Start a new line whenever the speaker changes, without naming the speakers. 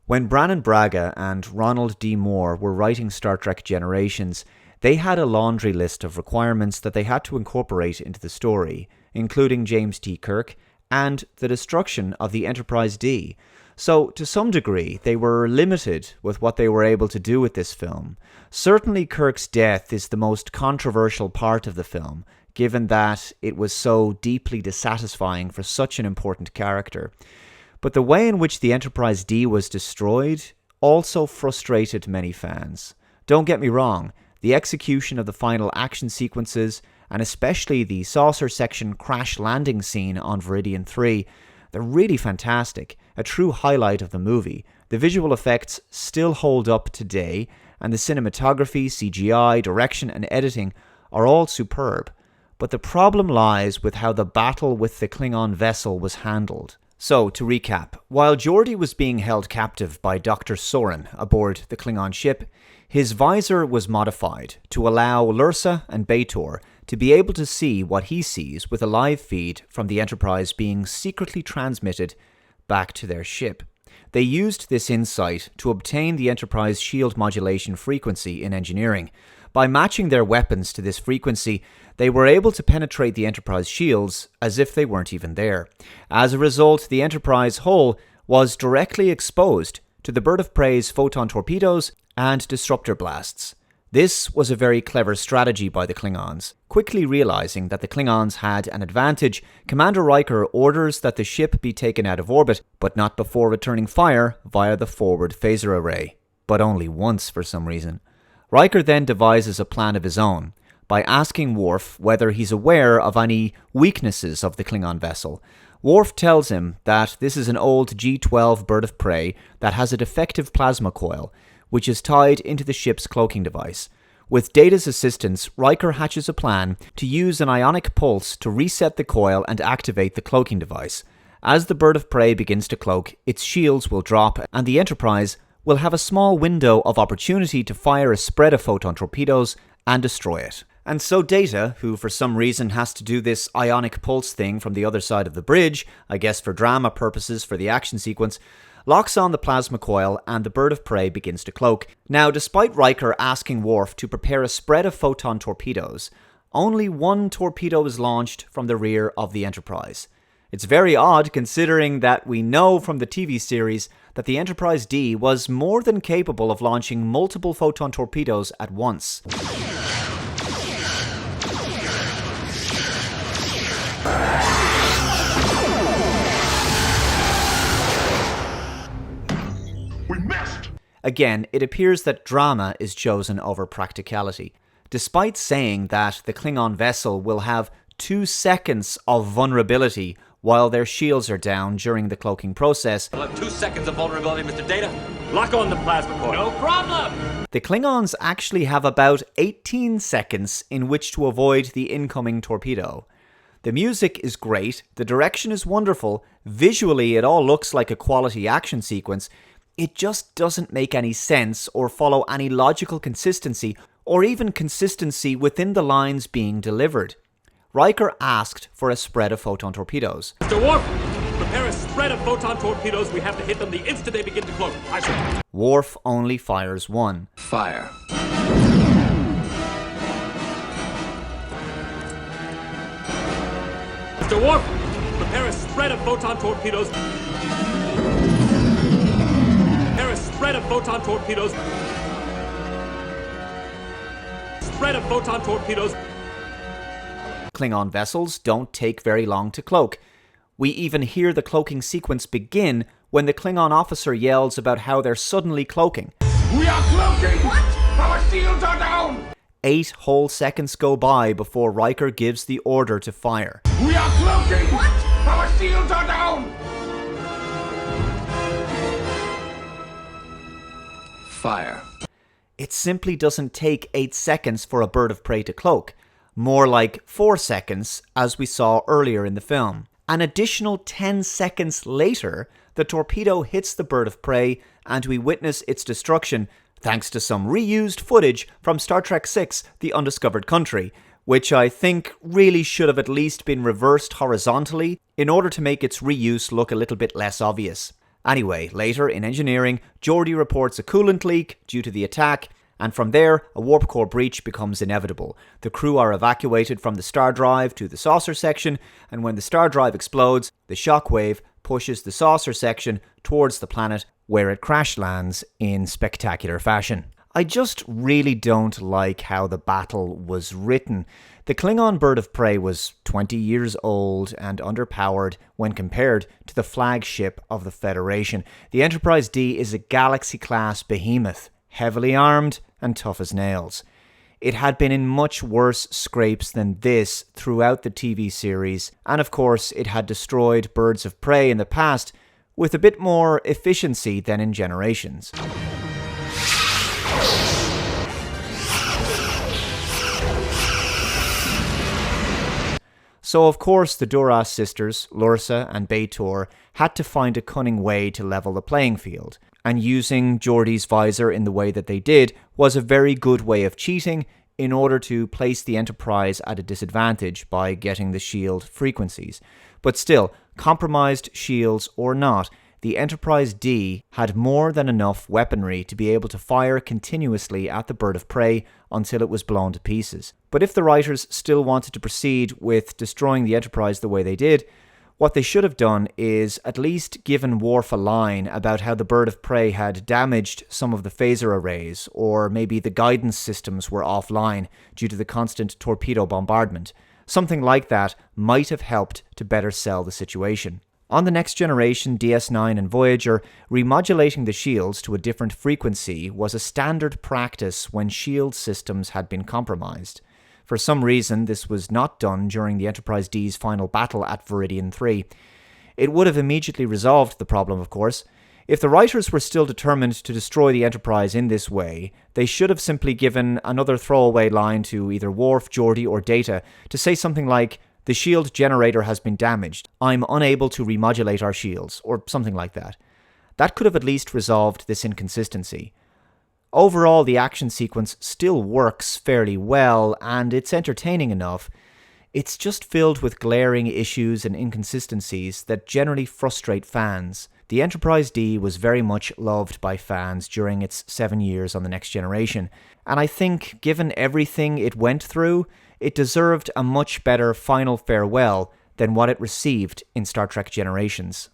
When Brannon Braga and Ronald D. Moore were writing Star Trek Generations, they had a laundry list of requirements that they had to incorporate into the story, including James T. Kirk and the destruction of the Enterprise D. So, to some degree, they were limited with what they were able to do with this film. Certainly Kirk's death is the most controversial part of the film, given that it was so deeply dissatisfying for such an important character. But the way in which the Enterprise D was destroyed also frustrated many fans. Don't get me wrong, the execution of the final action sequences, and especially the saucer section crash landing scene on Veridian 3, they're really fantastic, a true highlight of the movie. The visual effects still hold up today, and the cinematography, CGI, direction, and editing are all superb. But the problem lies with how the battle with the Klingon vessel was handled. So, to recap, while Geordi was being held captive by Dr. Soren aboard the Klingon ship, his visor was modified to allow Lursa and B'Etor to be able to see what he sees with a live feed from the Enterprise being secretly transmitted back to their ship. They used this insight to obtain the Enterprise shield modulation frequency in engineering. By matching their weapons to this frequency, they were able to penetrate the Enterprise shields as if they weren't even there. As a result, the Enterprise hull was directly exposed to the Bird of Prey's photon torpedoes and disruptor blasts. This was a very clever strategy by the Klingons. Quickly realizing that the Klingons had an advantage, Commander Riker orders that the ship be taken out of orbit, but not before returning fire via the forward phaser array. But only once for some reason. Riker then devises a plan of his own, by asking Worf whether he's aware of any weaknesses of the Klingon vessel. Worf tells him that this is an old G-12 Bird of Prey that has a defective plasma coil, which is tied into the ship's cloaking device. With Data's assistance, Riker hatches a plan to use an ionic pulse to reset the coil and activate the cloaking device. As the Bird of Prey begins to cloak, its shields will drop and the Enterprise will have a small window of opportunity to fire a spread of photon torpedoes and destroy it. And so Data, who for some reason has to do this ionic pulse thing from the other side of the bridge, I guess for drama purposes for the action sequence, locks on the plasma coil and the Bird of Prey begins to cloak. Now, despite Riker asking Worf to prepare a spread of photon torpedoes, only one torpedo is launched from the rear of the Enterprise. It's very odd considering that we know from the TV series that the Enterprise D was more than capable of launching multiple photon torpedoes at once.
We missed!
Again, it appears that drama is chosen over practicality. Despite saying that the Klingon vessel will have 2 seconds of vulnerability while their shields are down during the cloaking process,
We'll have 2 seconds of vulnerability, Mr. Data. Lock on the plasma coil. No problem!
the Klingons actually have about 18 seconds in which to avoid the incoming torpedo. The music is great, the direction is wonderful, visually it all looks like a quality action sequence. It just doesn't make any sense or follow any logical consistency or even consistency within the lines being delivered. Riker asked for a spread of photon torpedoes.
Mr. Worf, prepare a spread of photon torpedoes. We have to hit them the instant they begin to cloak. I shall.
Worf only fires one.
Fire.
Mr. Worf, prepare a spread of photon torpedoes. Prepare a spread of photon torpedoes. Spread of photon torpedoes.
Klingon vessels don't take very long to cloak. We even hear the cloaking sequence begin when the Klingon officer yells about how they're suddenly cloaking.
We are cloaking! What? Our shields are down!
8 whole seconds go by before Riker gives the order to fire.
We are cloaking! What? Our shields are down!
Fire.
It simply doesn't take 8 seconds for a Bird of Prey to cloak. More like 4 seconds, as we saw earlier in the film. An additional 10 seconds later, the torpedo hits the Bird of Prey and we witness its destruction thanks to some reused footage from Star Trek VI, The Undiscovered Country, which I think really should have at least been reversed horizontally in order to make its reuse look a little bit less obvious. Anyway, later in engineering, Geordi reports a coolant leak due to the attack, and from there, a warp core breach becomes inevitable. The crew are evacuated from the star drive to the saucer section, and when the star drive explodes, the shockwave pushes the saucer section towards the planet, where it crash lands in spectacular fashion. I just really don't like how the battle was written. The Klingon bird of prey was 20 years old and underpowered when compared to the flagship of the Federation. The Enterprise D is a Galaxy-class behemoth, heavily armed and tough as nails. It had been in much worse scrapes than this throughout the TV series, and of course it had destroyed birds of prey in the past with a bit more efficiency than in Generations. So of course the Duras sisters, Lursa and B'Etor, had to find a cunning way to level the playing field, and using Geordi's visor in the way that they did was a very good way of cheating in order to place the Enterprise at a disadvantage by getting the shield frequencies. But still, compromised shields or not, the Enterprise D had more than enough weaponry to be able to fire continuously at the bird of prey until it was blown to pieces. But if the writers still wanted to proceed with destroying the Enterprise the way they did, what they should have done is at least given Worf a line about how the bird of prey had damaged some of the phaser arrays, or maybe the guidance systems were offline due to the constant torpedo bombardment. Something like that might have helped to better sell the situation. On the Next Generation, DS9 and Voyager, remodulating the shields to a different frequency was a standard practice when shield systems had been compromised. For some reason, this was not done during the Enterprise D's final battle at Veridian 3. It would have immediately resolved the problem, of course. If the writers were still determined to destroy the Enterprise in this way, they should have simply given another throwaway line to either Worf, Geordi, or Data to say something like, "The shield generator has been damaged. I'm unable to remodulate our shields," or something like that. That could have at least resolved this inconsistency. Overall, the action sequence still works fairly well, and it's entertaining enough. It's just filled with glaring issues and inconsistencies that generally frustrate fans. The Enterprise D was very much loved by fans during its 7 years on the Next Generation, and I think, given everything it went through, it deserved a much better final farewell than what it received in Star Trek Generations.